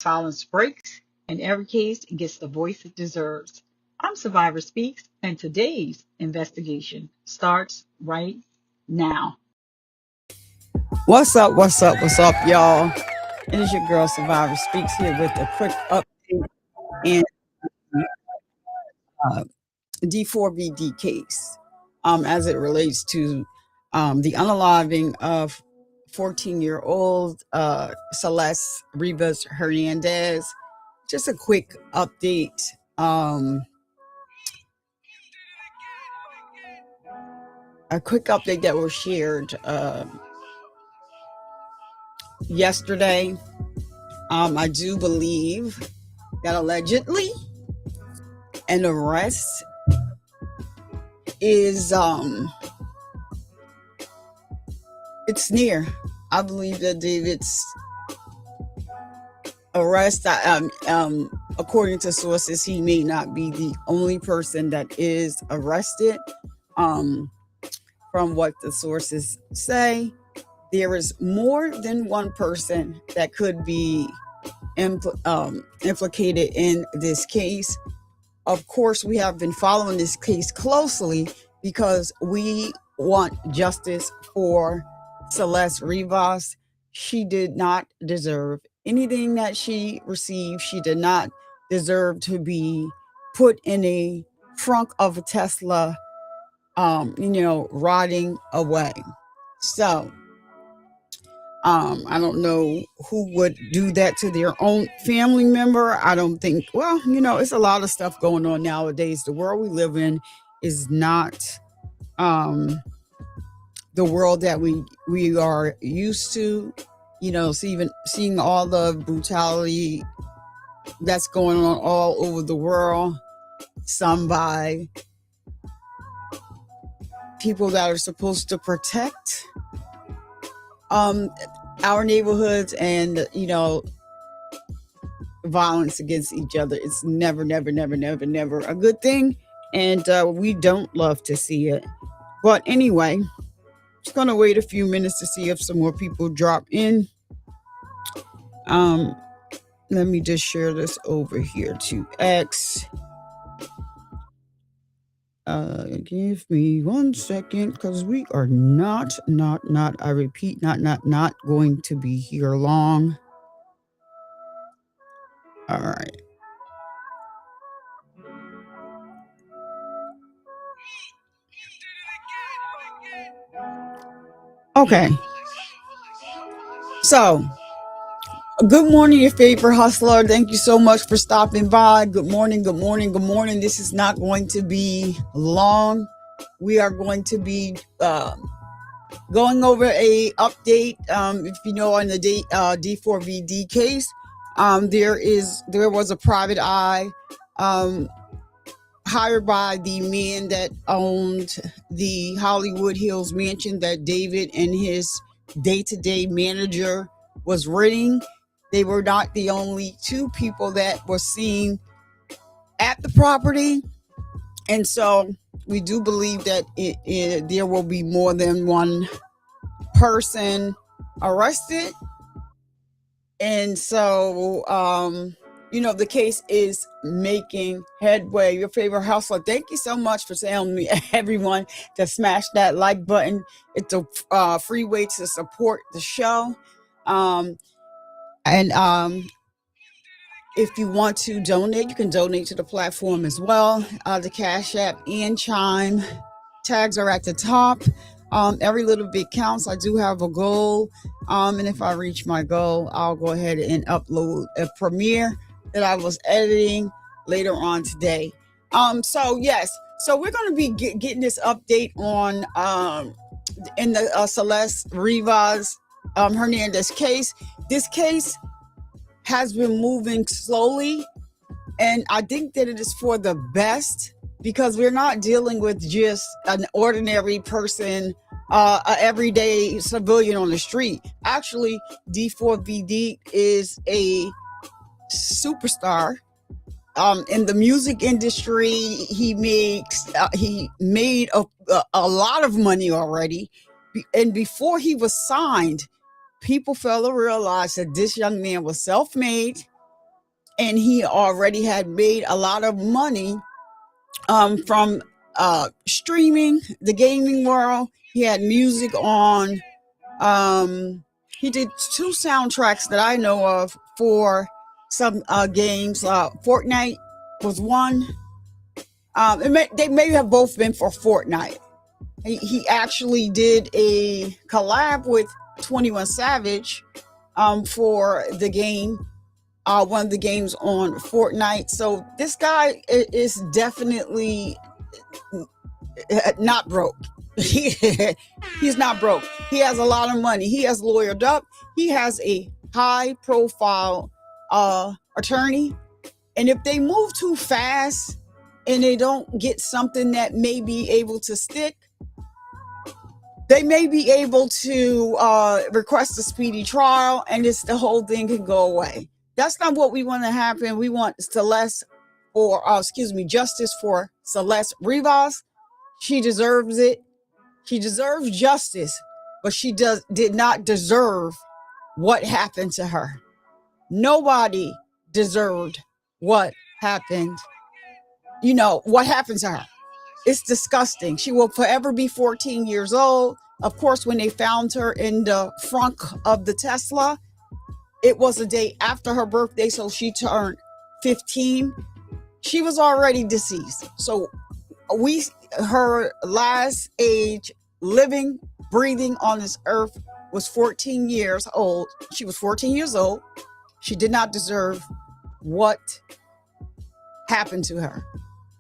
Silence breaks, and every case gets the voice it deserves. I'm Survivor Speaks, and today's investigation starts right now. What's up? What's up? What's up, y'all? It is your girl Survivor Speaks here with a quick update in uh, D4vd case as it relates to the unaliving of 14-year-old Celeste Rivas Hernandez. Just a quick update. A quick update that was shared yesterday. I do believe that allegedly an arrest is it's near. I believe that David's arrest, according to sources, he may not be the only person that is arrested. From what the sources say, there is more than one person that could be implicated in this case. Of course, we have been following this case closely because we want justice for Celeste Rivas. She did not deserve anything that she received. She did not deserve to be put in a trunk of a Tesla, rotting away. So, I don't know who would do that to their own family member. I don't think, it's a lot of stuff going on nowadays. The world we live in is not the world that we are used to, seeing all the brutality that's going on all over the world, some by people that are supposed to protect our neighborhoods, and violence against each other. It's never a good thing, and we don't love to see it. But anyway, just gonna wait a few minutes to see if some more people drop in. Let me just share this over here to X. Give me 1 second, because we are not, I repeat, not going to be here long. All right. Okay. So, good morning, your favorite hustler. Thank you so much for stopping by. Good morning. This is not going to be long. We are going to be going over a update. If you know, on the D4vd case, there was a private eye hired by the man that owned the Hollywood Hills mansion that David and his day-to-day manager was renting. They were not the only two people that were seen at the property. And so we do believe that there will be more than one person arrested. And so, the case is making headway. Your favorite hustler. Thank you so much for telling me, everyone, to smash that like button. It's a free way to support the show. If you want to donate, you can donate to the platform as well. The Cash App and Chime tags are at the top. Every little bit counts. I do have a goal. And if I reach my goal, I'll go ahead and upload a premiere that I was editing later on today. So we're going to be getting this update on in the Celeste Rivas Hernandez case. This case has been moving slowly, and I think that it is for the best, because we're not dealing with just an ordinary person, an everyday civilian on the street. Actually, D4vd is a superstar in the music industry. He made a lot of money already, and before he was signed, people fail to realize that this young man was self-made. and he already had made a lot of money from streaming the gaming world. He had music on. He did 2 soundtracks that I know of for some games. Fortnite was one. They may have both been for Fortnite. He actually did a collab with 21 Savage for the game, one of the games on Fortnite. So this guy is definitely not broke. He's not broke. He has a lot of money. He has lawyered up. He has a high profile attorney. And if they move too fast and they don't get something that may be able to stick, they may be able to request a speedy trial, and the whole thing can go away. That's not what we want to happen. We want justice for Celeste Rivas. She deserves it. She deserves justice, but she did not deserve what happened to her. Nobody deserved what happened. What happened to her. It's disgusting. She will forever be 14 years old. Of course, when they found her in the front of the Tesla, it was a day after her birthday, so she turned 15. She was already deceased. So her last age living, breathing on this earth was 14 years old. She was 14 years old. She did not deserve what happened to her.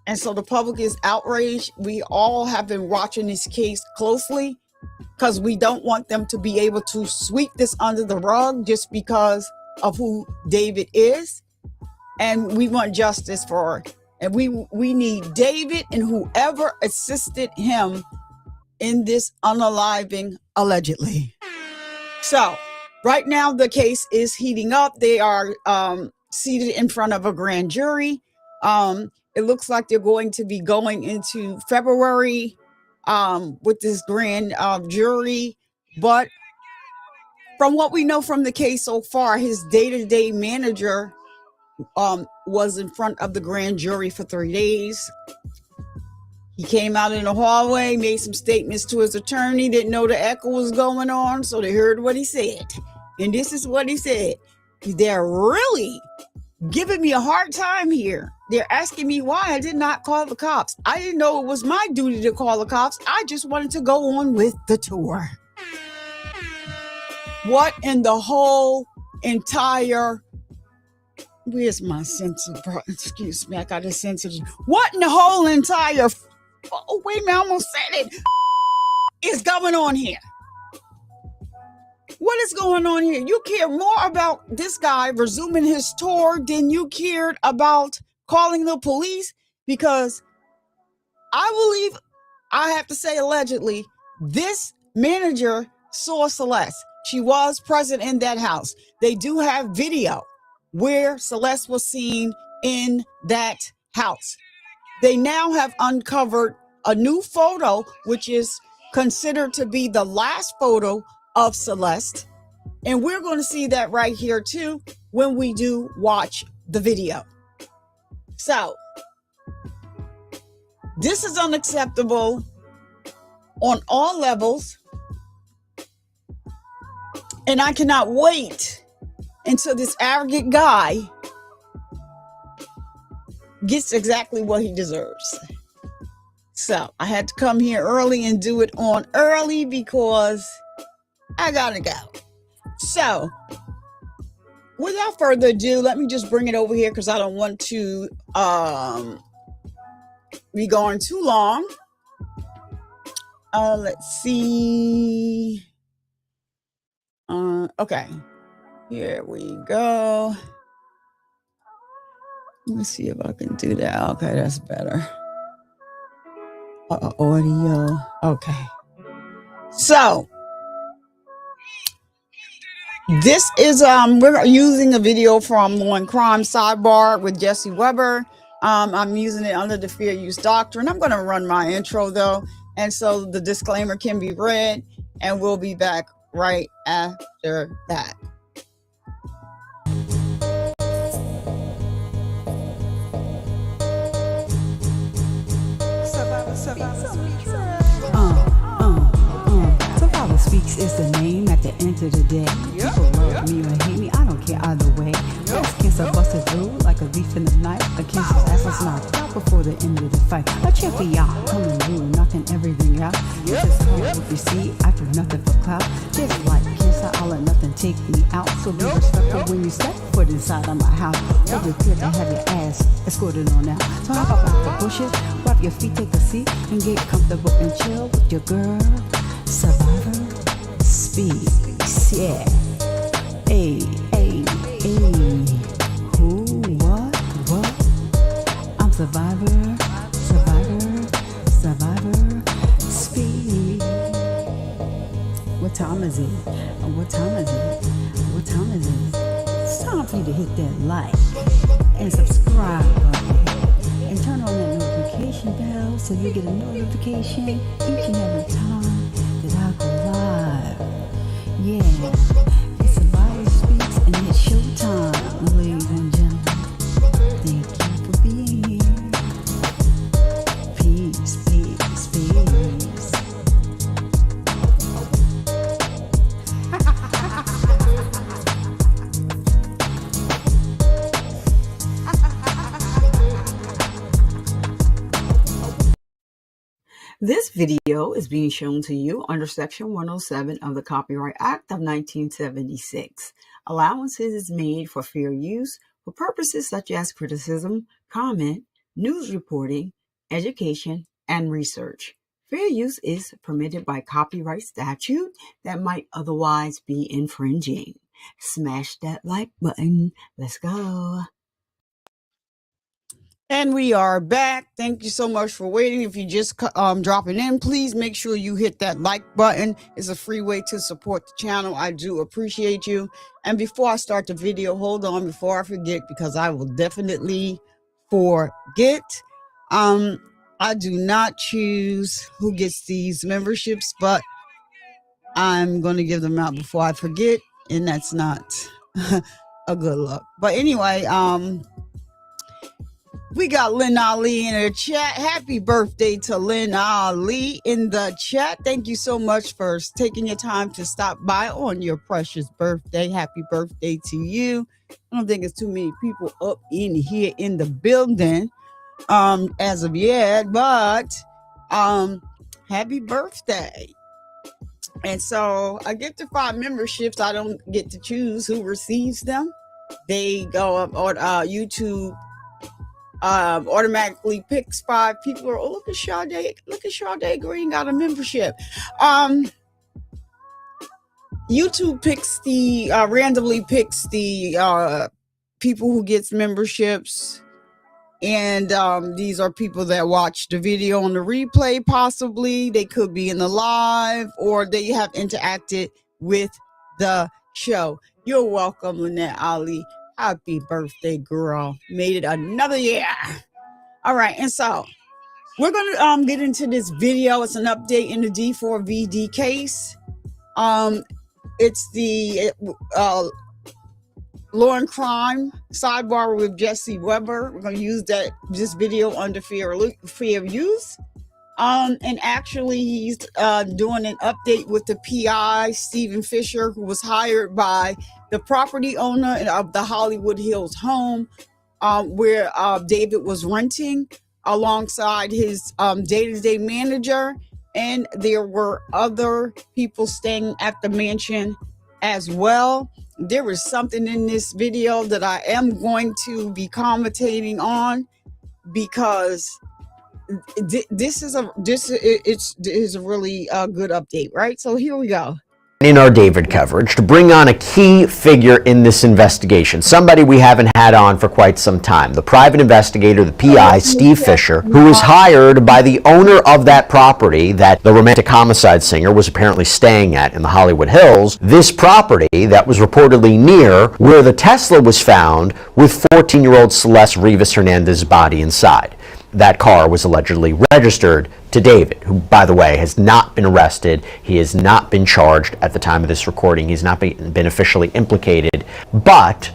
And so the public is outraged. We all have been watching this case closely because we don't want them to be able to sweep this under the rug just because of who David is. And we want justice for her. And we need David and whoever assisted him in this unaliving, allegedly. So right now the case is heating up. They are seated in front of a grand jury. It looks like they're going to be going into February with this grand jury. But from what we know from the case so far, his day-to-day manager was in front of the grand jury for 3 days. He came out in the hallway, made some statements to his attorney, didn't know the echo was going on, so they heard what he said. And this is what he said. They're really giving me a hard time here. They're asking me why I did not call the cops. I didn't know it was my duty to call the cops. I just wanted to go on with the tour. What in the whole entire... Where's my sensitive? Excuse me, I got a sensitive. What in the whole entire... Oh, wait a minute, I almost said it. Is going on here? What is going on here? You care more about this guy resuming his tour than you cared about calling the police? Because I believe, I have to say allegedly, this manager saw Celeste. She was present in that house. They do have video where Celeste was seen in that house. They now have uncovered a new photo, which is considered to be the last photo of Celeste. And we're going to see that right here too when we do watch the video. So this is unacceptable on all levels. And I cannot wait until this arrogant guy gets exactly what he deserves. So I had to come here early and do it on early because I gotta go. So without further ado, let me just bring it over here because I don't want to be going too long. Let's see. Okay, here we go. Let me see if I can do that. Okay, that's better. Audio. Okay. So this is we're using a video from Law and Crime Sidebar with Jesse Weber. I'm using it under the fair use doctrine. I'm going to run my intro though, and so the disclaimer can be read, and we'll be back right after that. Survivor Speaks is the name at the end of the day. People love me or hate me, I don't care either way. Breast cancer busted through like a leaf in the night. A cancer's ass was knocked out before the end of the fight. A cheer for y'all, coming through, knocking everything out. This is hard if you see, I do nothing for clout. Just like cancer, I'll let nothing take me out. So be respectful when you step foot inside of my house. Hold it clear to have your ass escorted on out. So hop up out the bushes, rub your feet, take a seat, and get comfortable and chill with your girl. Survivor Speaks, yeah. Hey, hey, hey. Who, what? I'm Survivor Speaks. What time is it? What time is it? It's time for you to hit that like and subscribe button and turn on that notification bell so you get a notification each and every time that I go live. Yeah, it's Survivor Speaks and it's showtime, ladies and gentlemen. Thank you for being here. Peace, peace, peace. This video is being shown to you under Section 107 of the Copyright Act of 1976. Allowances is made for fair use for purposes such as criticism, comment, news reporting, education, and research. Fair use is permitted by copyright statute that might otherwise be infringing. Smash that like button. Let's go. And we are back. Thank you so much for waiting. If you just dropping in, please make sure you hit that like button. It's a free way to support the channel. I do appreciate you. And before I start the video, hold on before I forget, because I will definitely forget. I do not choose who gets these memberships, but I'm going to give them out before I forget, and that's not a good look. But anyway, we got Lynn Ali in the chat. Happy birthday to Lynn Ali in the chat. Thank you so much for taking your time to stop by on your precious birthday. Happy birthday to you. I don't think it's too many people up in here in the building as of yet, but happy birthday. And so I get to 5 memberships. I don't get to choose who receives them. They go up on YouTube. Automatically picks 5 people. Oh, look at Sade Green got a membership. YouTube picks the randomly picks the people who gets memberships, and these are people that watch the video on the replay. Possibly they could be in the live, or they have interacted with the show. You're welcome, Lynette Ali. Happy birthday, girl. Made it another year. All right. And so we're going to get into this video. It's an update in the D4vd case. It's the law and crime sidebar with Jesse Weber. We're going to use this video under fair use. And actually he's doing an update with the PI, Stephen Fisher, who was hired by the property owner of the Hollywood Hills home where David was renting, alongside his day-to-day manager. And there were other people staying at the mansion as well. There is something in this video that I am going to be commentating on, because this is a really good update, right? So here we go. In our David coverage, to bring on a key figure in this investigation, somebody we haven't had on for quite some time, the private investigator, the PI, Steve Fisher, who was hired by the owner of that property that the romantic homicide singer was apparently staying at in the Hollywood Hills, this property that was reportedly near where the Tesla was found with 14-year-old Celeste Rivas Hernandez's body inside. That car was allegedly registered to David, who, by the way, has not been arrested. He has not been charged at the time of this recording. He's not been officially implicated. But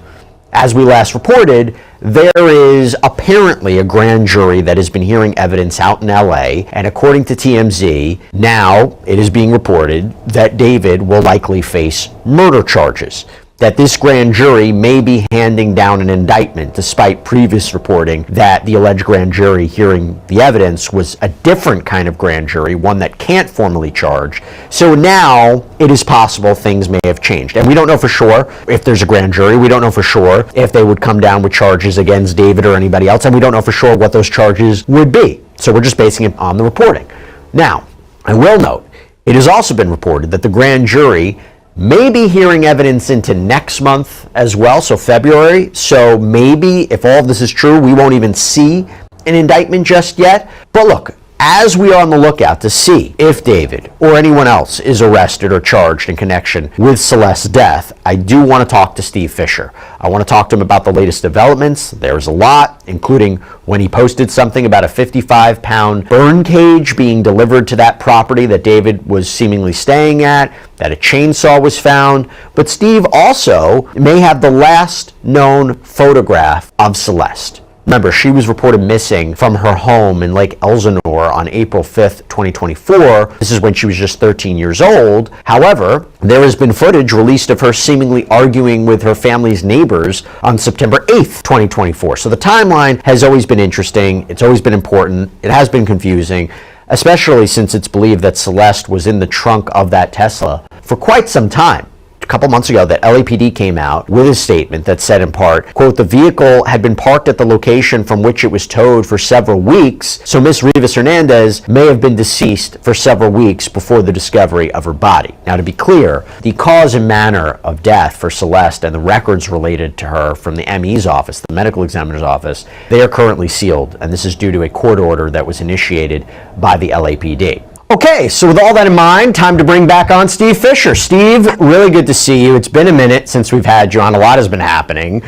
as we last reported, there is apparently a grand jury that has been hearing evidence out in LA, and according to TMZ, now it is being reported that David will likely face murder charges. That this grand jury may be handing down an indictment, despite previous reporting that the alleged grand jury hearing the evidence was a different kind of grand jury, one that can't formally charge. So now it is possible things may have changed. And we don't know for sure if there's a grand jury. We don't know for sure if they would come down with charges against David or anybody else. And we don't know for sure what those charges would be. So we're just basing it on the reporting. Now, I will note, it has also been reported that the grand jury may be hearing evidence into next month as well, so February. So maybe if all of this is true, we won't even see an indictment just yet. But look, as we are on the lookout to see if David or anyone else is arrested or charged in connection with Celeste's death, I do want to talk to Steve Fisher. I want to talk to him about the latest developments. There's a lot, including when he posted something about a 55-pound burn cage being delivered to that property that David was seemingly staying at, that a chainsaw was found. But Steve also may have the last known photograph of Celeste. Remember, she was reported missing from her home in Lake Elsinore on April 5th, 2024. This is when she was just 13 years old. However, there has been footage released of her seemingly arguing with her family's neighbors on September 8th, 2024. So the timeline has always been interesting. It's always been important. It has been confusing, especially since it's believed that Celeste was in the trunk of that Tesla for quite some time. A couple months ago, that LAPD came out with a statement that said in part, quote, the vehicle had been parked at the location from which it was towed for several weeks, so Miss Rivas Hernandez may have been deceased for several weeks before the discovery of her body. Now, to be clear, the cause and manner of death for Celeste and the records related to her from the ME's office, the medical examiner's office, they are currently sealed, and this is due to a court order that was initiated by the LAPD. Okay, so with all that in mind, time to bring back on Steve Fisher. Steve, really good to see you. It's been a minute since we've had you on. A lot has been happening.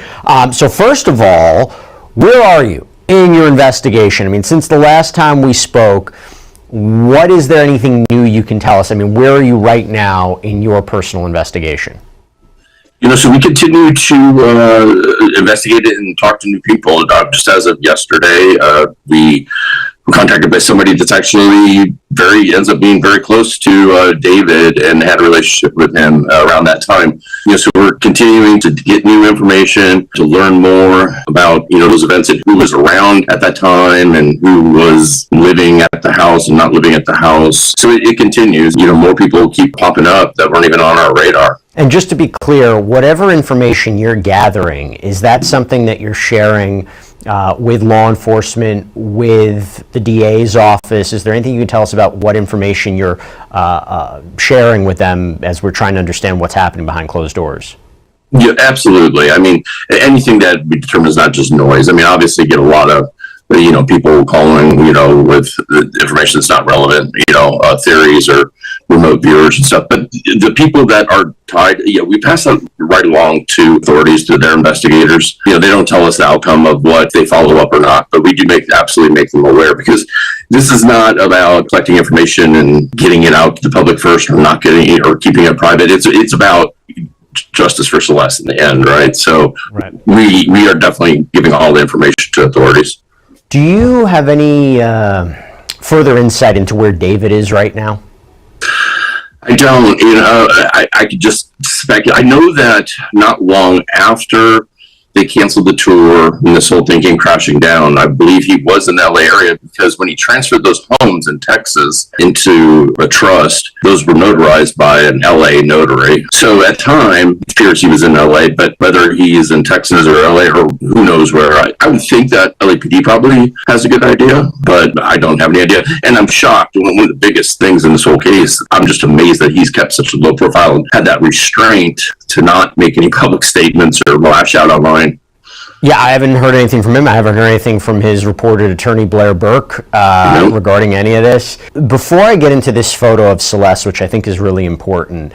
So first of all, where are you in your investigation? I mean, since the last time we spoke, is there anything new you can tell us? I mean, where are you right now in your personal investigation? So we continue to investigate it and talk to new people. Just as of yesterday, we were contacted by somebody that's actually ends up being very close to David and had a relationship with him around that time. So we're continuing to get new information, to learn more about, those events and who was around at that time and who was living at the house and not living at the house. So it continues. More people keep popping up that weren't even on our radar. And just to be clear, whatever information you're gathering, is that something that you're sharing with law enforcement, with the DA's office? Is there anything you can tell us about what information you're sharing with them as we're trying to understand what's happening behind closed doors? Yeah, absolutely. I mean, anything that we determine is not just noise. I mean, obviously you get a lot of people calling, with information that's not relevant, theories or remote viewers and stuff. But the people that are tied, we pass that right along to authorities, to their investigators. They don't tell us the outcome of what they follow up or not, but we do absolutely make them aware, because this is not about collecting information and getting it out to the public first, or not getting it, or keeping it private. It's about justice for Celeste in the end, right? So right. We are definitely giving all the information to authorities. Do you have any further insight into where David is right now? I don't. I could just speculate. I know that not long after they canceled the tour and this whole thing came crashing down, I believe he was in the LA area, because when he transferred those homes in Texas into a trust, those were notarized by an LA notary. So at time, it appears he was in LA, but whether he is in Texas or LA or who knows where, I would think that LAPD probably has a good idea, but I don't have any idea. And I'm shocked. One of the biggest things in this whole case, I'm just amazed that he's kept such a low profile and had that restraint to not make any public statements or lash out online. Yeah, I haven't heard anything from him. I haven't heard anything from his reported attorney, Blair Burke, regarding any of this. Before I get into this photo of Celeste, which I think is really important,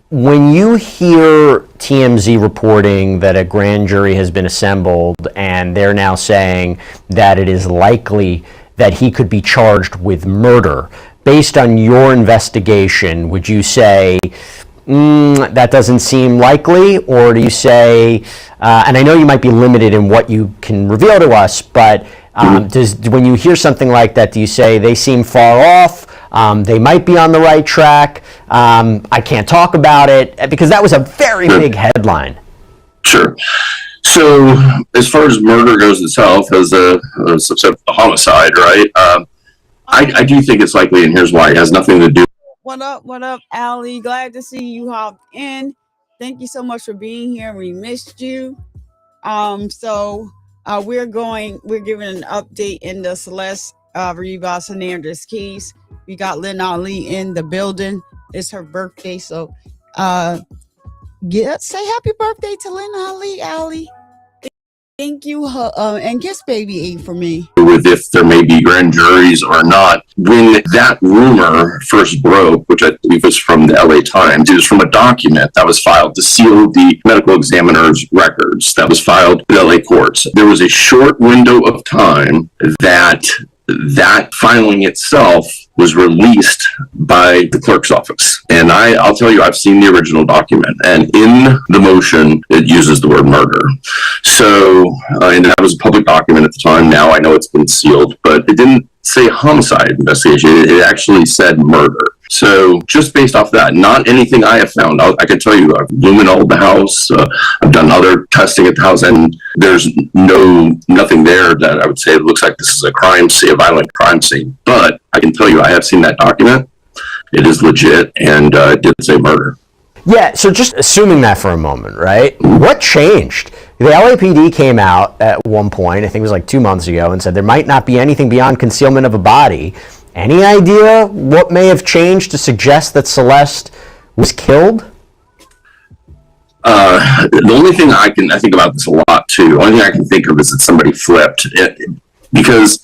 when you hear TMZ reporting that a grand jury has been assembled and they're now saying that it is likely that he could be charged with murder, based on your investigation, would you say that doesn't seem likely? Or do you say, and I know you might be limited in what you can reveal to us, but when you hear something like that, do you say they seem far off, they might be on the right track, I can't talk about it? Because that was a very big headline. Sure. So as far as murder goes itself, as a subset of the homicide, right? I do think it's likely, and here's why. It has nothing to do. What up, Allie? Glad to see you hopped in. Thank you so much for being here. We missed you. We're giving an update in the Celeste Rivas Hernandez case. We got Lynn Ali in the building. It's her birthday, so say happy birthday to Lynn Ali, Allie. Thank you, and kiss baby A for me. With if there may be grand juries or not. When that rumor first broke, which I believe was from the LA Times, it was from a document that was filed to seal the medical examiner's records that was filed in LA courts. There was a short window of time that filing itself was released by the clerk's office. And I'll tell you, I've seen the original document, and in the motion, it uses the word murder. So, and that was a public document at the time. Now I know it's been sealed, but it didn't say homicide investigation. It actually said murder. So just based off that, not anything I have found. I can tell you, I've luminoled the house. I've done other testing at the house, and there's nothing there that I would say it looks like this is a crime scene, a violent crime scene. But I can tell you, I have seen that document. It is legit, and it did say murder. Yeah, so just assuming that for a moment, right? What changed? The LAPD came out at one point, I think it was like 2 months ago, and said there might not be anything beyond concealment of a body. Any idea what may have changed to suggest that Celeste was killed? The only thing I think about this a lot too. The only thing I can think of is that somebody flipped it, because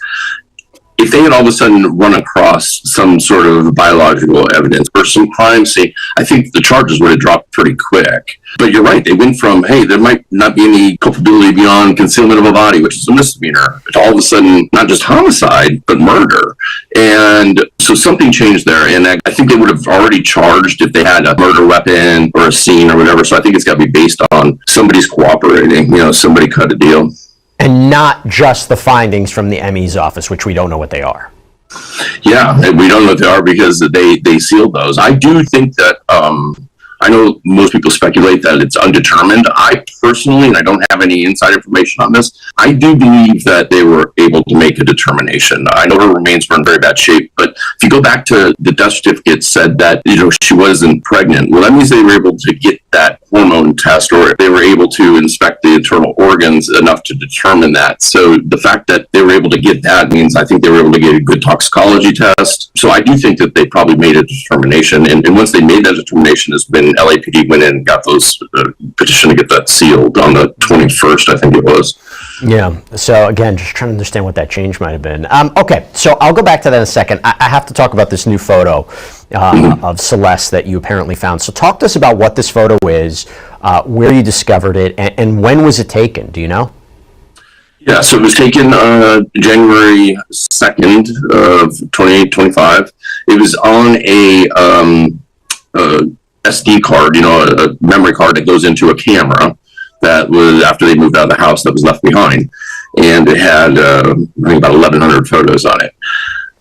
if they had all of a sudden run across some sort of biological evidence or some crime scene, I think the charges would have dropped pretty quick. But you're right, they went from, hey, there might not be any culpability beyond concealment of a body, which is a misdemeanor, to all of a sudden, not just homicide, but murder. And so something changed there. And I think they would have already charged if they had a murder weapon or a scene or whatever. So I think it's got to be based on somebody's cooperating, somebody cut a deal. And not just the findings from the ME's office, which we don't know what they are. Yeah, we don't know what they are because they sealed those. I do think that, I know most people speculate that it's undetermined. I personally, and I don't have any inside information on this, I do believe that they were able to make a determination. I know her remains were in very bad shape, but if you go back to the death certificate said that, she wasn't pregnant. Well, that means they were able to get that hormone test, or they were able to inspect the internal organs enough to determine that. So the fact that they were able to get that means I think they were able to get a good toxicology test. So I do think that they probably made a determination. And once they made that determination is when LAPD went in and got those petition to get that sealed on the 21st, I think it was. Yeah. So again, just trying to understand what that change might have been. Okay. So I'll go back to that in a second. I have to talk about this new photo of Celeste that you apparently found. So talk to us about what this photo is, where you discovered it, and when was it taken? Do you know? Yeah, so it was taken January 2nd of 2025. It was on a SD card, a memory card that goes into a camera that was after they moved out of the house that was left behind. And it had, I think, about 1,100 photos on it.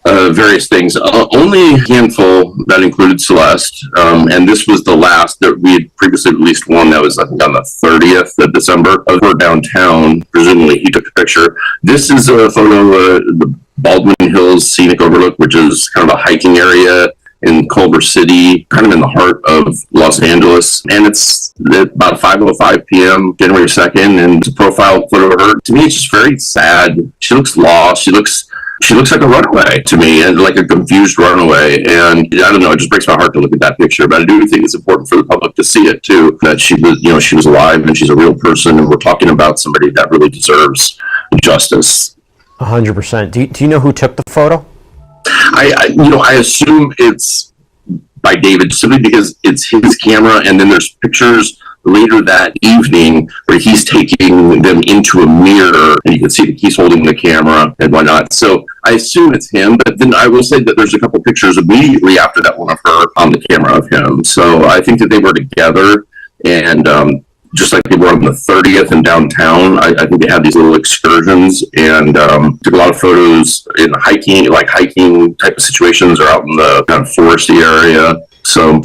Various things, only a handful that included Celeste, and this was the last that we had previously released one that was, I think, on the 30th of December of her downtown. Presumably he took the picture. This is a photo of the Baldwin Hills Scenic Overlook, which is kind of a hiking area in Culver City, kind of in the heart of Los Angeles. And it's about 5:05 p.m., January 2nd, and it's a profile photo of her. To me, it's just very sad. She looks lost. She looks like a runaway to me, and like a confused runaway. And I don't know, it just breaks my heart to look at that picture. But I do think it's important for the public to see it too, that she was alive and she's a real person, and we're talking about somebody that really deserves justice. 100%. Do you know who took the photo? I assume it's by David, simply because it's his camera, and then there's pictures later that evening where he's taking them into a mirror and you can see that he's holding the camera and whatnot. So I assume it's him, but then I will say that there's a couple pictures immediately after that one of her on the camera of him. So I think that they were together, and just like they were on the 30th in downtown, I think they had these little excursions and took a lot of photos in hiking type of situations or out in the kind of foresty area. So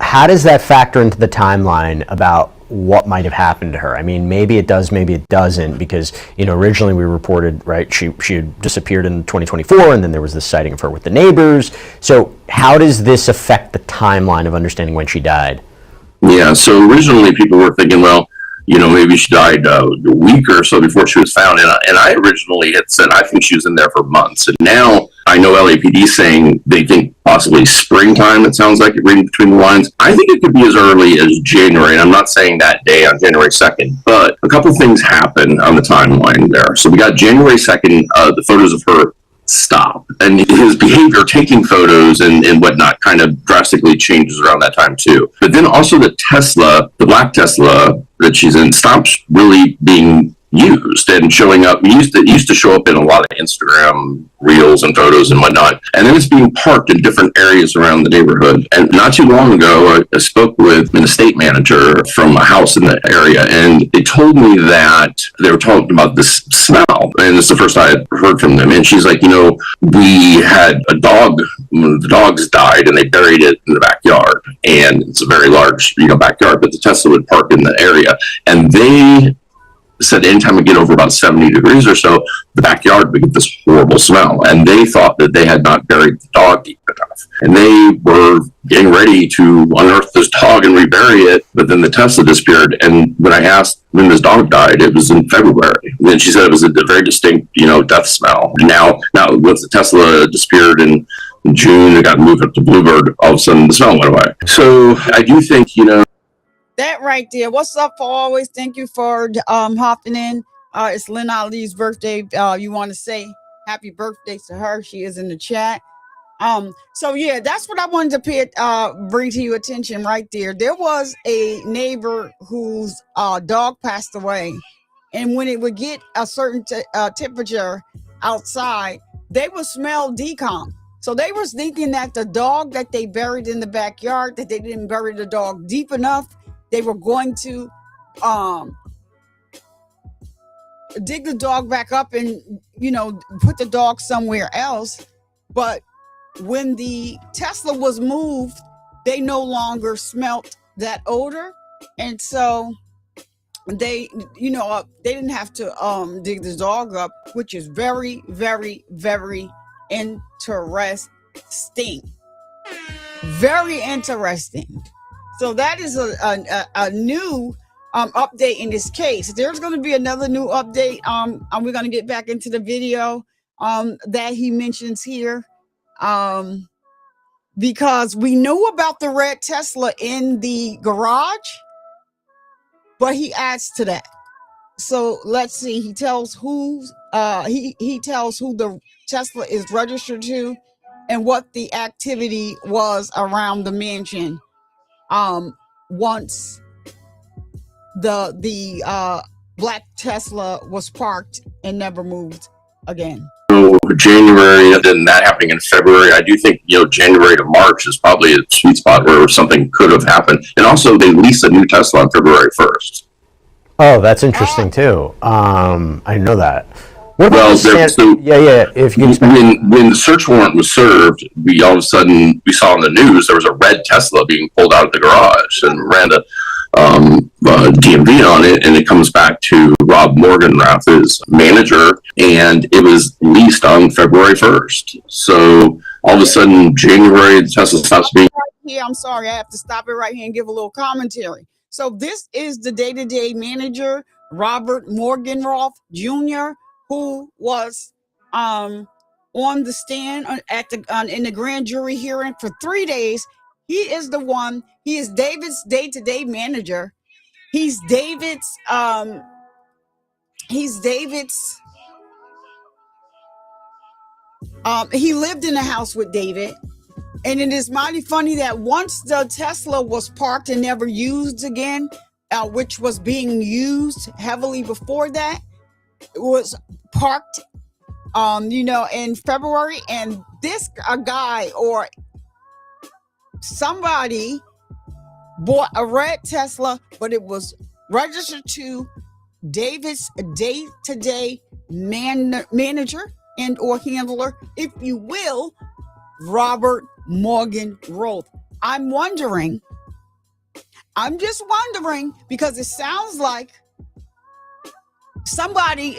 how does that factor into the timeline about what might have happened to her? I mean, maybe it does, maybe it doesn't, because, you know, originally we reported, right, she had disappeared in 2024, and then there was this sighting of her with the neighbors. So how does this affect the timeline of understanding when she died? Yeah, so originally people were thinking, well, you know, maybe she died a week or so before she was found. And I originally had said I think she was in there for months. And now I know LAPD saying they think possibly springtime, it sounds like, reading between the lines. I think it could be as early as January. And I'm not saying that day on January 2nd, but a couple things happened on the timeline there. So we got January 2nd, the photos of her stop, and his behavior taking photos and whatnot kind of drastically changes around that time too. But then also the black Tesla that she's in, stops really being used and showing up. It used to show up in a lot of Instagram reels and photos and whatnot, and then it's being parked in different areas around the neighborhood. And not too long ago, I spoke with an estate manager from a house in the area, and they told me that they were talking about this smell, and it's the first I had heard from them. And she's like, you know, we had a dog, the dogs died, and they buried it in the backyard, and it's a very large, you know, backyard, but the Tesla would park in the area, and they said anytime we get over about 70 degrees or so, the backyard would get this horrible smell. And they thought that they had not buried the dog deep enough. And they were getting ready to unearth this dog and rebury it, but then the Tesla disappeared. And when I asked when this dog died, it was in February. And then she said it was a very distinct, you know, death smell. Now once the Tesla disappeared in June, it got moved up to Bluebird, all of a sudden the smell went away. So I do think, you know, that right there. What's up for always? Thank you for hopping in. It's Lynn Ali's birthday. You want to say happy birthday to her? She is in the chat. So yeah, that's what I wanted to bring to your attention right there. There was a neighbor whose dog passed away, and when it would get a certain temperature outside, they would smell decomp. So they were thinking that the dog that they buried in the backyard, that they didn't bury the dog deep enough, they were going to dig the dog back up and, you know, put the dog somewhere else. But when the Tesla was moved, they no longer smelt that odor. And so they, you know, they didn't have to dig the dog up, which is very, very, very interesting. Very interesting. So that is a new update in this case. There's going to be another new update. And we're going to get back into the video that he mentions here, because we knew about the red Tesla in the garage, but he adds to that. So let's see. He tells who he tells who the Tesla is registered to and what the activity was around the mansion once the black Tesla was parked and never moved again. So January, and then that happening in February, I do think, you know, January to March is probably a sweet spot where something could have happened. And also they leased a new Tesla on February 1st. Oh, that's interesting too. I didn't know that. Well, if you when the search warrant was served, we all of a sudden we saw on the news there was a red Tesla being pulled out of the garage, and ran a D4vd on it, and it comes back to Rob Morganrath's manager, and it was leased on February 1st. So all of a sudden, January, the Tesla stops being. Here, I'm sorry, I have to stop it right here and give a little commentary. So this is the day-to-day manager, Robert Morganroth Jr., who was on the stand in the grand jury hearing for 3 days. He is the one. He is David's day-to-day manager. He's David's. He lived in the house with David. And it is mighty funny that once the Tesla was parked and never used again, which was being used heavily before that, was parked, in February, and this a guy or somebody bought a red Tesla, but it was registered to David's day-to-day manager and or handler, if you will, Robert Morgan Roth. I'm just wondering, because it sounds like somebody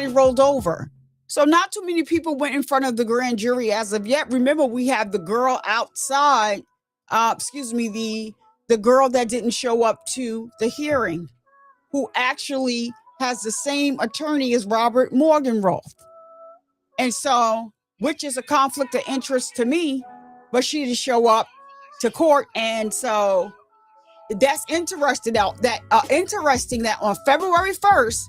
rolled over. So not too many people went in front of the grand jury as of yet. Remember, we have the girl outside, the girl that didn't show up to the hearing, who actually has the same attorney as Robert Morgan Roth. And so, which is a conflict of interest to me, but she didn't show up to court. And so that's interesting that on February 1st,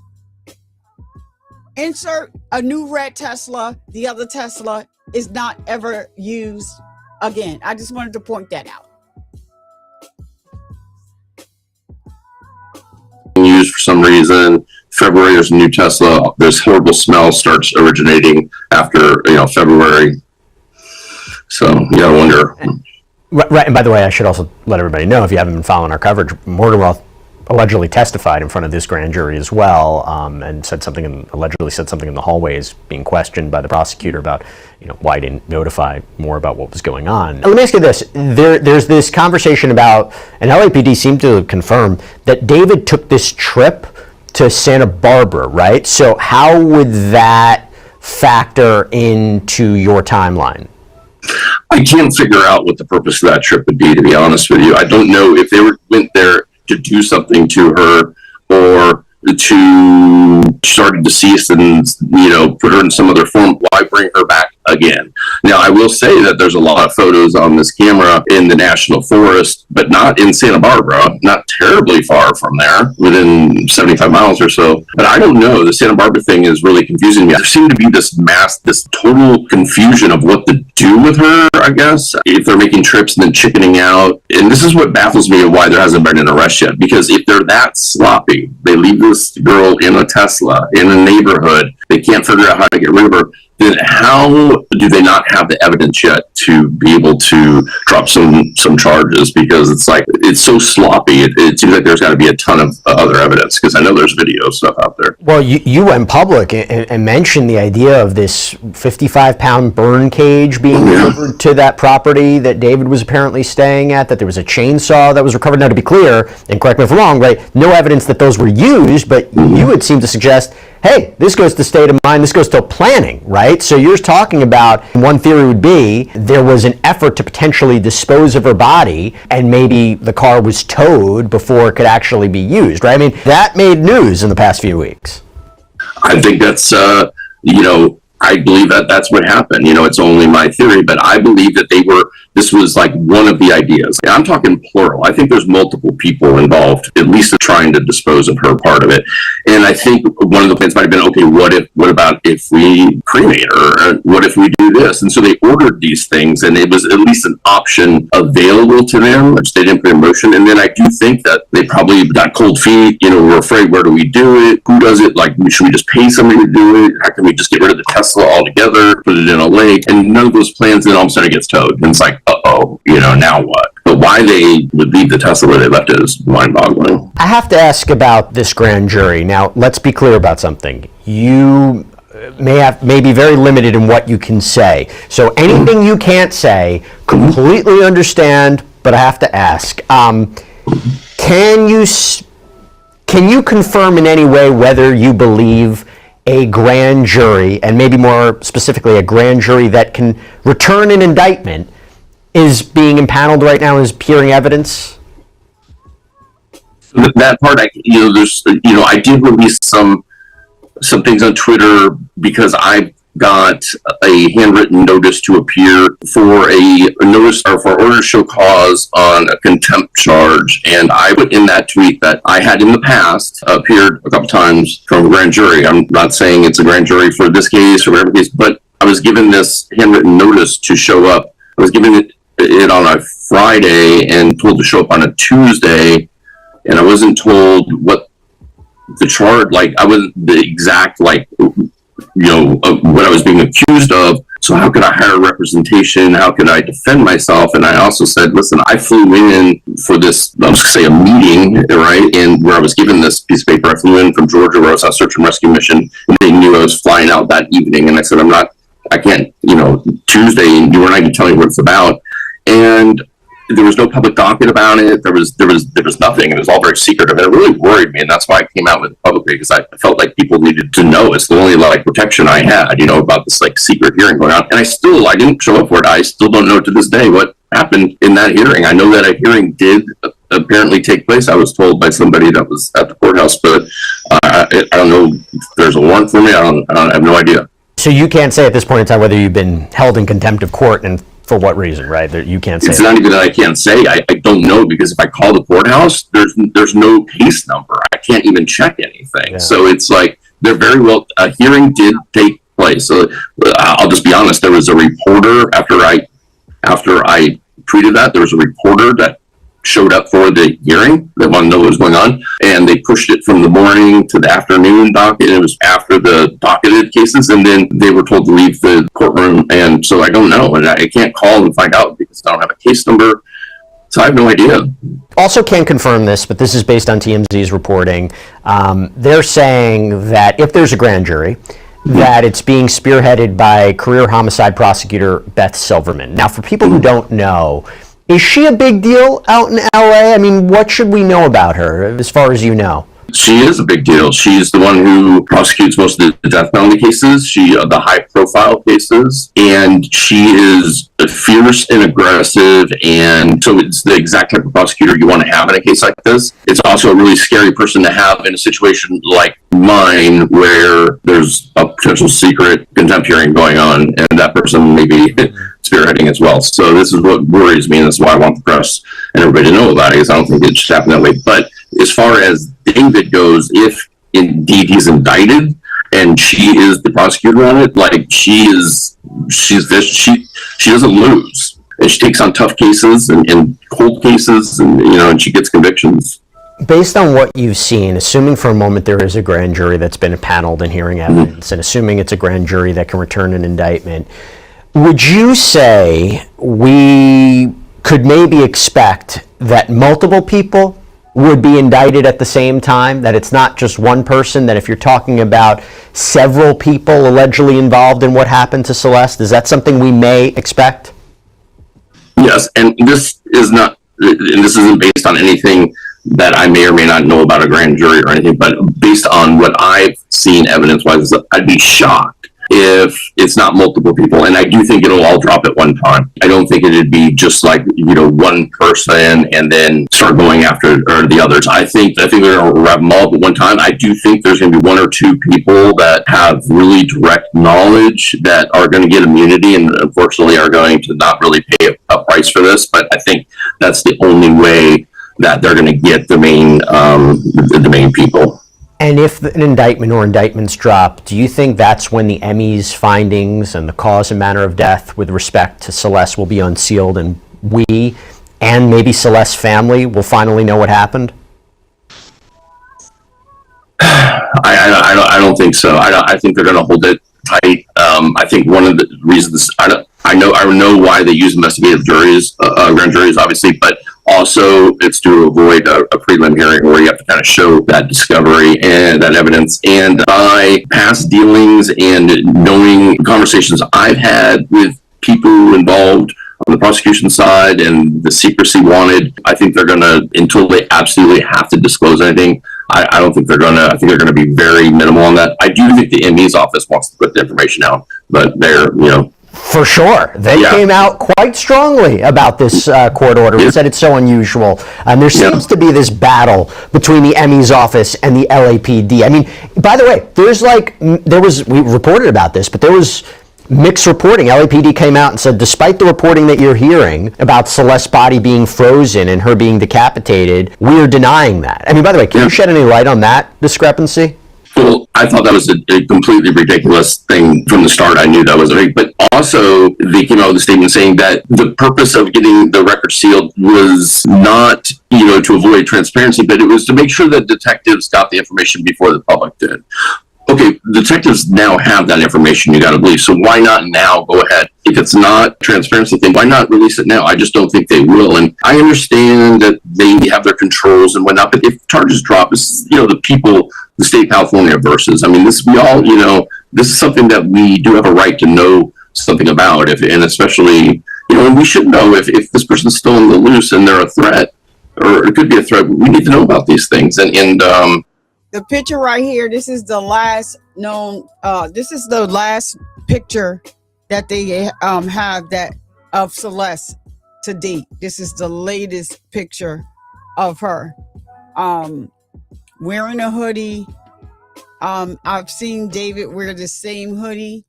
insert a new red Tesla, the other Tesla is not ever used again. I just wanted to point that out. Used for some reason. February, there's a new Tesla. This horrible smell starts originating after February. So you gotta wonder. Right, and by the way, I should also let everybody know, if you haven't been following our coverage, Morgan Roth allegedly testified in front of this grand jury as well, and allegedly said something in the hallways, being questioned by the prosecutor about, why he didn't notify more about what was going on. Let me ask you this: there's this conversation about, and LAPD seemed to confirm that David took this trip to Santa Barbara, right? So how would that factor into your timeline? I can't figure out what the purpose of that trip would be, to be honest with you. I don't know if they went there to do something to her, or to started deceased and put her in some other form. Why bring her back again? Now, I will say that there's a lot of photos on this camera in the National Forest, but not in Santa Barbara, not terribly far from there, within 75 miles or so. But I don't know, the Santa Barbara thing is really confusing me. There seemed to be this total confusion of what to do with her, I guess, if they're making trips and then chickening out. And this is what baffles me, and why there hasn't been an arrest yet, because if they're that sloppy, they leave this girl in a Tesla in a neighborhood, they can't figure out how to get rid of her, then how do they not have the evidence yet to be able to drop some charges? Because it's so sloppy. It seems like there's got to be a ton of other evidence, because I know there's video stuff out there. Well, you went public and mentioned the idea of this 55-pound burn cage being delivered to that property that David was apparently staying at, that there was a chainsaw that was recovered. Now, to be clear, and correct me if I'm wrong, right, no evidence that those were used, but you would seem to suggest, hey, this goes to state of mind, this goes to planning, right? So you're talking about, one theory would be, there was an effort to potentially dispose of her body, and maybe the car was towed before it could actually be used, right? I mean, that made news in the past few weeks. I think that's, I believe that that's what happened. It's only my theory, but I believe that this was like one of the ideas. I'm talking plural. I think there's multiple people involved, at least trying to dispose of her part of it. And I think one of the plans might have been, okay, what about if we cremate her? Or what if we do this? And so they ordered these things, and it was at least an option available to them, which they didn't put in motion. And then I do think that they probably got cold feet, were afraid, where do we do it? Who does it? Like, should we just pay somebody to do it? How can we just get rid of the Tesla altogether, put it in a lake? And none of those plans then all of a sudden it gets towed. And it's like, now what? But why they would leave the Tesla where they left it is mind-boggling. I have to ask about this grand jury. Now, let's be clear about something. You may be very limited in what you can say. So anything you can't say, completely understand, but I have to ask. Can you confirm in any way whether you believe a grand jury, and maybe more specifically a grand jury that can return an indictment, is being impaneled right now as hearing evidence? That part, I did release some things on Twitter, because I got a handwritten notice to appear for a notice, or for order to show cause on a contempt charge. And I put in that tweet that I had in the past appeared a couple times from a grand jury. I'm not saying it's a grand jury for this case or whatever case, but I was given this handwritten notice to show up. I was given it on a Friday and told to show up on a Tuesday. and I wasn't told what the charge, like, I wasn't the exact, like, what I was being accused of. So how could I hire representation? How could I defend myself? And I also said, listen, I flew in for this, I was going to say a meeting, right? And where I was given this piece of paper, I flew in from Georgia where I was on a search and rescue mission, and they knew I was flying out that evening. And I said, I can't, Tuesday, and you and I can tell you what it's about. And there was no public docket about it. There was nothing. It was all very secretive, and it really worried me. And that's why I came out with it publicly, because I felt like people needed to know. It's the only protection I had, about this secret hearing going on. And I didn't show up for it. I still don't know to this day what happened in that hearing. I know that a hearing did apparently take place. I was told by somebody that was at the courthouse, but I don't know if there's a warrant for me. I have no idea. So you can't say at this point in time whether you've been held in contempt of court and for what reason, right? You can't say. It's not even that I can't say. I don't know, because if I call the courthouse, there's no case number. I can't even check anything. Yeah. So it's like they're very well. A hearing did take place. So I'll just be honest. There was a reporter after I tweeted that. There was a reporter that showed up for the hearing that wanted to know what was going on, and they pushed it from the morning to the afternoon docket. It was after the docketed cases, and then they were told to leave the courtroom. And so I don't know, and I can't call and find out because I don't have a case number. So I have no idea. Also can't confirm this, but this is based on TMZ's reporting. They're saying that if there's a grand jury, that it's being spearheaded by career homicide prosecutor Beth Silverman. Now, for people who don't know, is she a big deal out in LA? I mean, what should we know about her, as far as you know? She is a big deal. She's the one who prosecutes most of the death penalty cases, the high-profile cases, and she is fierce and aggressive, and so it's the exact type of prosecutor you want to have in a case like this. It's also a really scary person to have in a situation like mine, where there's a potential secret contempt hearing going on, and that person may be spearheading as well. So this is what worries me, and that's why I want the press and everybody to know about it, because I don't think it should happen that way. But as far as David goes, if indeed he's indicted and she is the prosecutor on it, she doesn't lose, and she takes on tough cases and cold cases, and she gets convictions. Based on what you've seen, assuming for a moment there is a grand jury that's been paneled and hearing evidence, and assuming it's a grand jury that can return an indictment, would you say we could maybe expect that multiple people would be indicted at the same time, that it's not just one person, that if you're talking about several people allegedly involved in what happened to Celeste, is that something we may expect? Yes, and this isn't based on anything that I may or may not know about a grand jury or anything, but based on what I've seen evidence-wise, I'd be shocked if it's not multiple people, and I do think it'll all drop at one time. I don't think it'd be just one person and then start going after the others. I think they're going to wrap them all up at one time. I do think there's going to be one or two people that have really direct knowledge that are going to get immunity, and unfortunately are going to not really pay a price for this. But I think that's the only way that they're going to get the main people. And if an indictment or indictments drop, do you think that's when the Emmys findings and the cause and manner of death with respect to Celeste will be unsealed, and we and maybe Celeste's family will finally know what happened? I don't think so. I think they're going to hold it tight. I think one of the reasons I know why they use investigative juries, grand juries, obviously, but also it's to avoid a prelim hearing where you have to kind of show that discovery and that evidence. And by past dealings and knowing conversations I've had with people involved on the prosecution side and the secrecy wanted, I think they're going to, until they absolutely have to disclose anything, I don't think they're going to, I think they're going to be very minimal on that. I do think the ME's office wants to put the information out, but they're, For sure. They came out quite strongly about this court order and said it's so unusual. And there seems to be this battle between the ME's office and the LAPD. I mean, by the way, we reported about this, but there was mixed reporting. LAPD came out and said, despite the reporting that you're hearing about Celeste's body being frozen and her being decapitated, we are denying that. I mean, by the way, can you shed any light on that discrepancy? Well, I thought that was a completely ridiculous thing from the start. I knew that was a big, but also they came out with a statement saying that the purpose of getting the record sealed was not, to avoid transparency, but it was to make sure that detectives got the information before the public did. Okay, detectives now have that information, you got to believe. So why not now go ahead? If it's not a transparency thing, why not release it now? I just don't think they will. And I understand that they have their controls and whatnot, but if charges drop, it's, the people, the state of California versus, we all, this is something that we do have a right to know something about, and especially, and we should know if this person's still on the loose and they're a threat, or it could be a threat. We need to know about these things. And the picture right here, this is the last known, this is the last picture that they have that of Celeste to date. This is the latest picture of her wearing a hoodie. I've seen David wear the same hoodie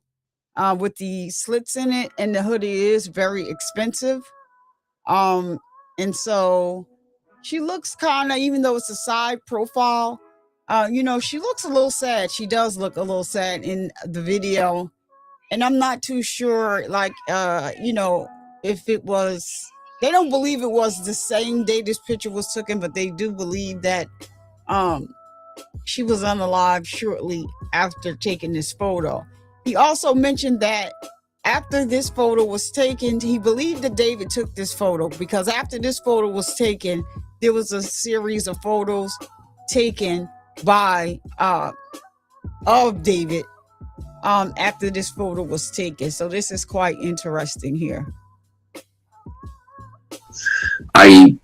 with the slits in it, and the hoodie is very expensive. And so she looks kind of, even though it's a side profile, she looks a little sad. She does look a little sad in the video. And I'm not too sure, if it was, they don't believe it was the same day this picture was taken, but they do believe that she was unalive shortly after taking this photo. He also mentioned that after this photo was taken, he believed that David took this photo, because after this photo was taken, there was a series of photos taken by of David after this photo was taken. So this is quite interesting here. I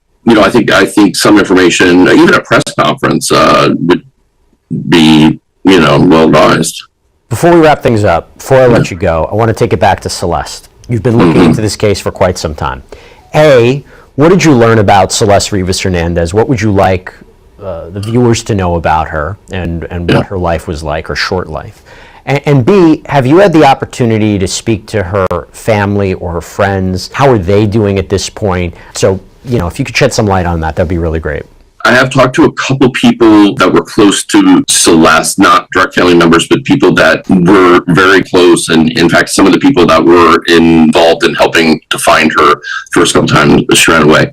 think some information, even a press conference, would be, well advised. Before we wrap things up, before I let you go, I want to take it back to Celeste. You've been looking into this case for quite some time. A, what did you learn about Celeste Rivas Hernandez? What would you like the viewers to know about her and what her life was like, her short life? And B, have you had the opportunity to speak to her family or her friends? How are they doing at this point? So, if you could shed some light on that, that'd be really great. I have talked to a couple people that were close to Celeste, not direct family members, but people that were very close. And in fact, some of the people that were involved in helping to find her first couple times she ran away.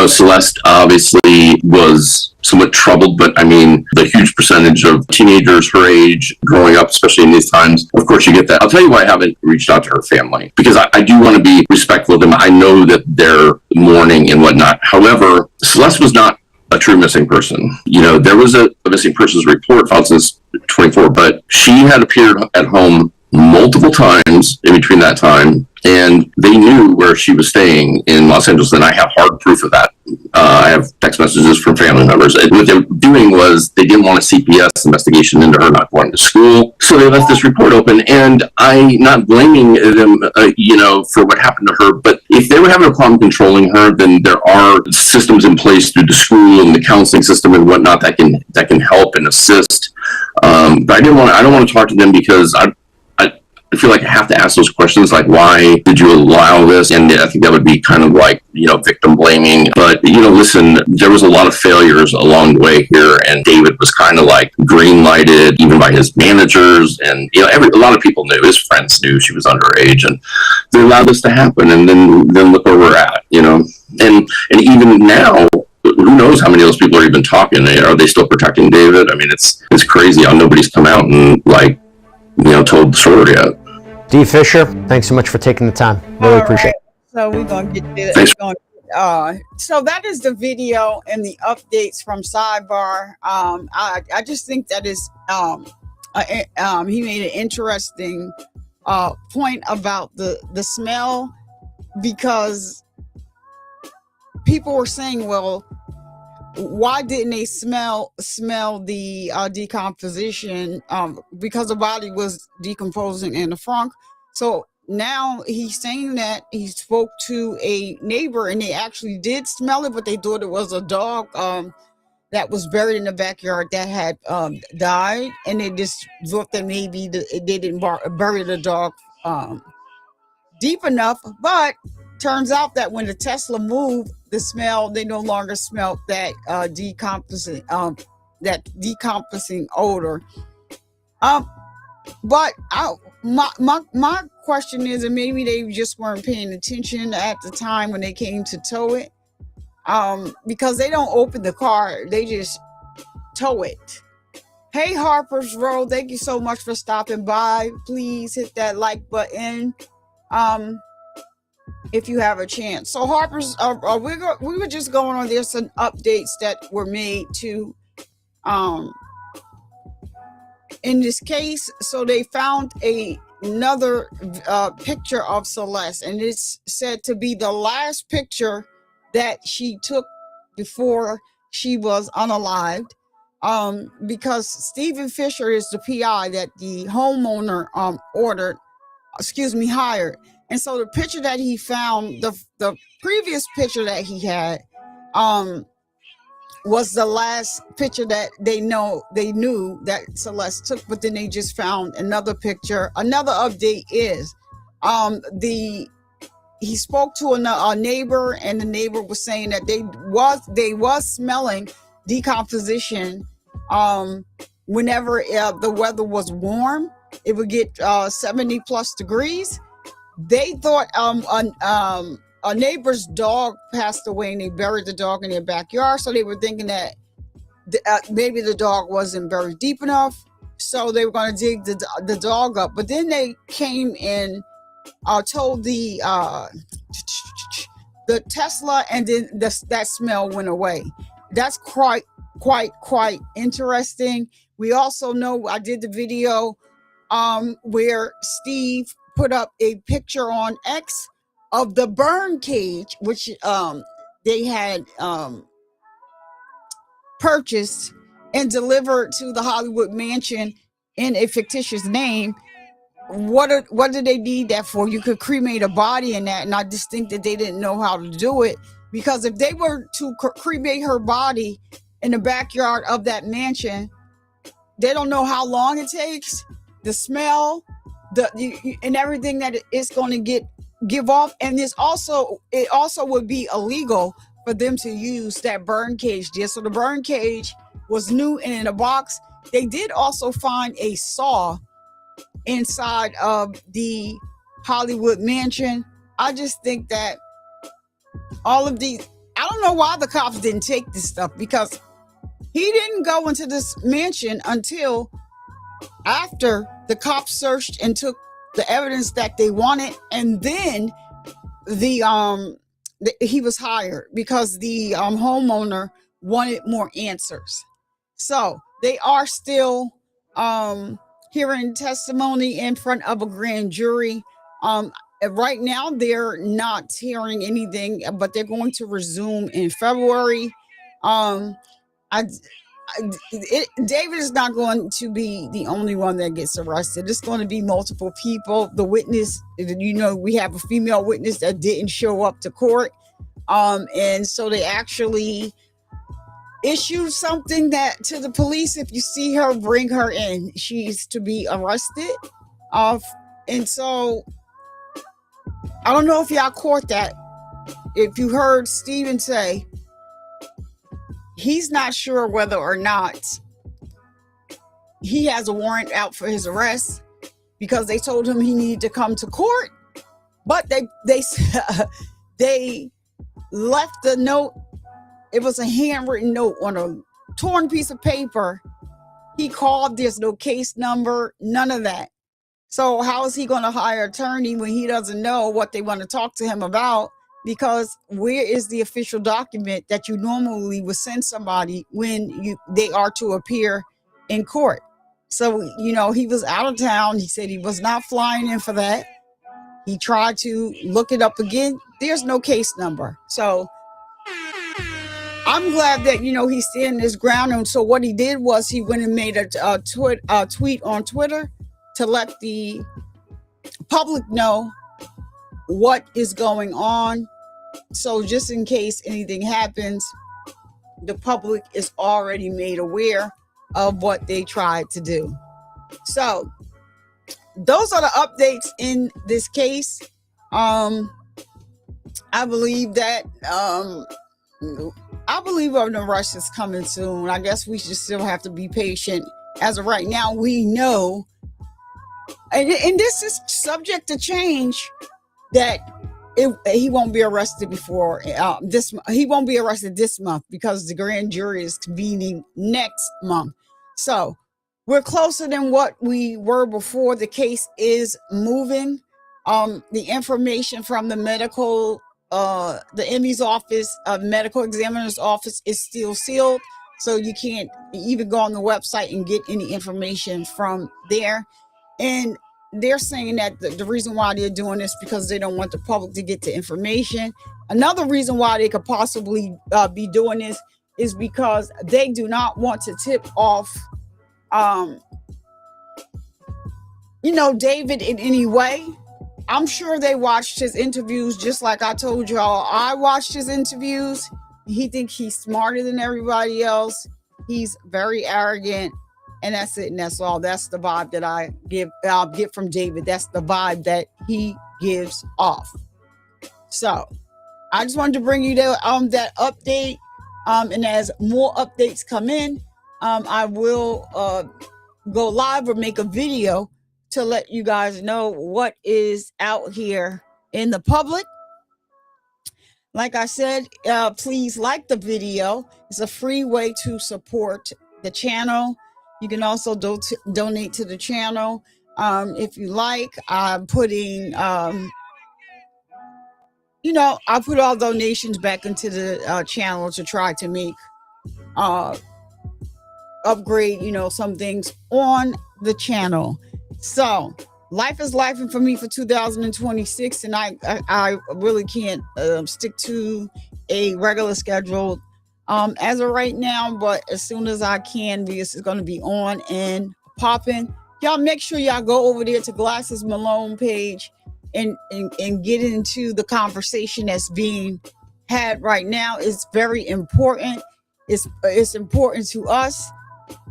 Celeste obviously was somewhat troubled, but the huge percentage of teenagers her age growing up, especially in these times, of course you get that. I'll tell you why I haven't reached out to her family, because I do want to be respectful of them. I know that they're mourning and whatnot. However, Celeste was not a true missing person. There was a missing persons report filed since 24, but she had appeared at home multiple times in between that time, and they knew where she was staying in Los Angeles, and I have hard proof of that. I have text messages from family members. And what they were doing was they didn't want a CPS investigation into her not going to school, so they left this report open, and I'm not blaming them, for what happened to her, but if they were having a problem controlling her, then there are systems in place through the school and the counseling system and whatnot that can help and assist. But I don't want to talk to them, because I feel like I have to ask those questions, like, why did you allow this? And I think that would be kind of like, victim blaming. But, listen, there was a lot of failures along the way here, and David was kind of like green lighted, even by his managers. And, a lot of people knew, his friends knew she was underage, and they allowed this to happen. And then look where we're at, and even now, who knows how many of those people are even talking? Are they still protecting David? It's crazy how nobody's come out and told the story yet. Dee Fisher, thanks so much for taking the time. Really appreciate it. So we're going to get this. So that is the video and the updates from Sidebar. I just think that is he made an interesting point about the smell, because people were saying, well, why didn't they smell the decomposition? Because the body was decomposing in the trunk. So now he's saying that he spoke to a neighbor and they actually did smell it, but they thought it was a dog that was buried in the backyard that had died, and they just thought that maybe they didn't bury the dog deep enough. But turns out that when the Tesla moved, the smell, they no longer smelled that decomposing odor. Um, but my question is, and maybe they just weren't paying attention at the time when they came to tow it. Because they don't open the car, they just tow it. Hey, Harper's Road, thank you so much for stopping by. Please hit that like button if you have a chance. So Harper's, we were just going on. There's some updates that were made to in this case. So they found another picture of Celeste, and it's said to be the last picture that she took before she was unalived. Because Stephen Fisher is the PI that the homeowner hired. And so the picture that he found, the previous picture that he had, was the last picture that they knew that Celeste took, but then they just found another picture. Another update is he spoke to a neighbor, and the neighbor was saying that they was smelling decomposition whenever the weather was warm. It would get 70 plus degrees. They thought a neighbor's dog passed away, and they buried the dog in their backyard, so they were thinking that maybe the dog wasn't buried deep enough, so they were going to dig the dog up. But then they came and told the Tesla, and then that smell went away. That's quite interesting. We also know, I did the video where Steve put up a picture on X of the burn cage, which they had purchased and delivered to the Hollywood mansion in a fictitious name. What did they need that for? You could cremate a body in that, and I just think that they didn't know how to do it, because if they were to cremate her body in the backyard of that mansion, they don't know how long it takes, the smell, and everything that it's going to give off. And it also would be illegal for them to use that burn cage there. So the burn cage was new and in a box. They did also find a saw inside of the Hollywood mansion. I just think that all of these, I don't know why the cops didn't take this stuff, because he didn't go into this mansion until after the cops searched and took the evidence that they wanted, and then he was hired because the homeowner wanted more answers. So they are still hearing testimony in front of a grand jury. Right now they're not hearing anything, but they're going to resume in February. David is not going to be the only one that gets arrested. It's going to be multiple people. The witness, we have a female witness that didn't show up to court. And so they actually issued something that to the police, if you see her, bring her in. She's to be arrested. And so I don't know if y'all caught that. If you heard Steven say, he's not sure whether or not he has a warrant out for his arrest, because they told him he needed to come to court, but they left the note. It was a handwritten note on a torn piece of paper. He called, there's no case number, none of that. So how is he going to hire an attorney when he doesn't know what they want to talk to him about? Because where is the official document that you normally would send somebody when they are to appear in court? So, he was out of town. He said he was not flying in for that. He tried to look it up again. There's no case number. So I'm glad that, he's standing his ground. And so what he did was he went and made a tweet on Twitter to let the public know what is going on. So just in case anything happens, the public is already made aware of what they tried to do. So those are the updates in this case. I believe that an arrest is coming soon. I guess we should still have to be patient As of right now, we know, and this is subject to change, that he won't be arrested before this. He won't be arrested this month because the grand jury is convening next month. So we're closer than what we were before. The case is moving. The information from the medical, the ME's office, medical examiner's office is still sealed. So you can't even go on the website and get any information from there. And they're saying that the reason why they're doing this because they don't want the public to get the information. Another reason why they could possibly be doing this is because they do not want to tip off, David in any way. I'm sure they watched his interviews just like I told y'all. I watched his interviews. He thinks he's smarter than everybody else. He's very arrogant. And that's it, and that's all. That's the vibe that I'll get from David. That's the vibe that he gives off. So I just wanted to bring you that update. And as more updates come in, I will go live or make a video to let you guys know what is out here in the public. Like I said, please like the video. It's a free way to support the channel. You can also donate to the channel if you like. I'm putting, I put all donations back into the channel to try to make upgrade, some things on the channel. So life is life, and for me for 2026, and I really can't stick to a regular schedule as of right now, but as soon as I can, this is going to be on and popping. Y'all make sure y'all go over there to Glasses Malone page and get into the conversation that's being had right now. It's very important. It's important to us.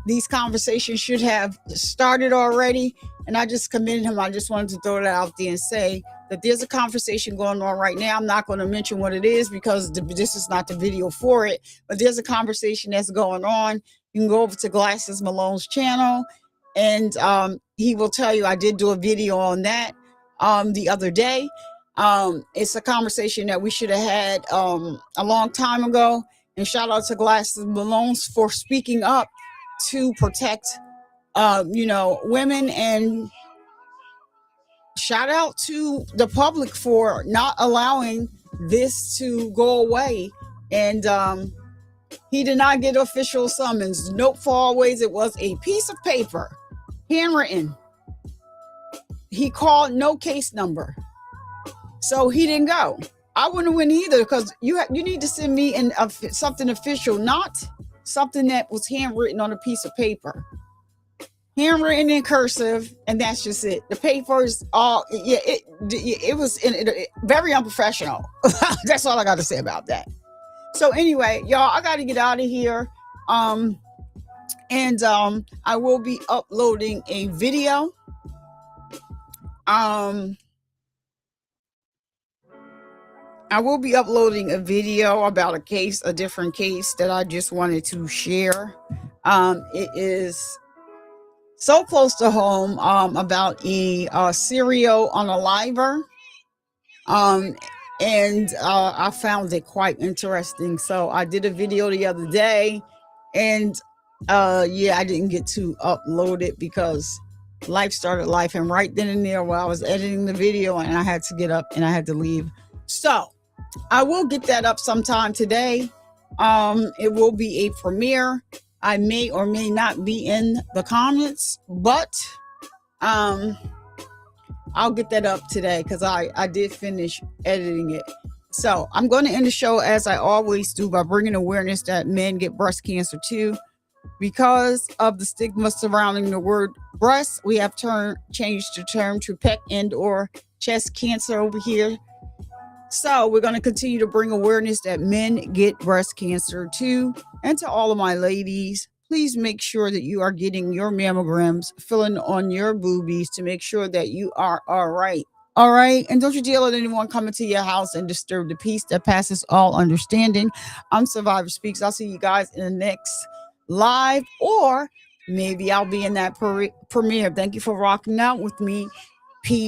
These conversations should have started already, and I just commended him. I just wanted to throw that out there and say that there's a conversation going on right now. I'm not going to mention what it is because this is not the video for it, but there's a conversation that's going on. You can go over to Glasses Malone's channel, and he will tell you. I did do a video on that the other day. It's a conversation that we should have had a long time ago, and shout out to Glasses Malone for speaking up to protect women, and shout out to the public for not allowing this to go away. And he did not get official summons. Nope, for always. It was a piece of paper, handwritten. He called no case number, so he didn't go. I wouldn't win either, because you need to send me something official, not something that was handwritten on a piece of paper. Handwritten in cursive, and that's just it. The papers all, it was very unprofessional. That's all I got to say about that. So anyway, y'all, I got to get out of here. I will be uploading a video. I will be uploading a video about a different case that I just wanted to share. It is so close to home, about a serial unaliver. I found it quite interesting. So I did a video the other day, and I didn't get to upload it because life started life. And right then and there, while I was editing the video, and I had to get up and I had to leave. So I will get that up sometime today. It will be a premiere. I may or may not be in the comments, but I'll get that up today because I did finish editing it. So I'm going to end the show as I always do by bringing awareness that men get breast cancer too. Because of the stigma surrounding the word breast, we have changed the term to pec and or chest cancer over here. So we're going to continue to bring awareness that men get breast cancer too. And to all of my ladies, please make sure that you are getting your mammograms, filling on your boobies to make sure that you are all right. All right. And don't you dare let anyone come into your house and disturb the peace that passes all understanding. I'm Survivor Speaks. I'll see you guys in the next live or maybe I'll be in that premiere. Thank you for rocking out with me. Peace.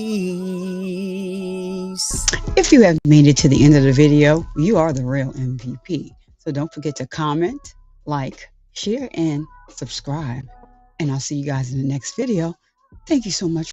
If you have made it to the end of the video, you are the real MVP. So don't forget to comment, like, share, and subscribe. And I'll see you guys in the next video. Thank you so much.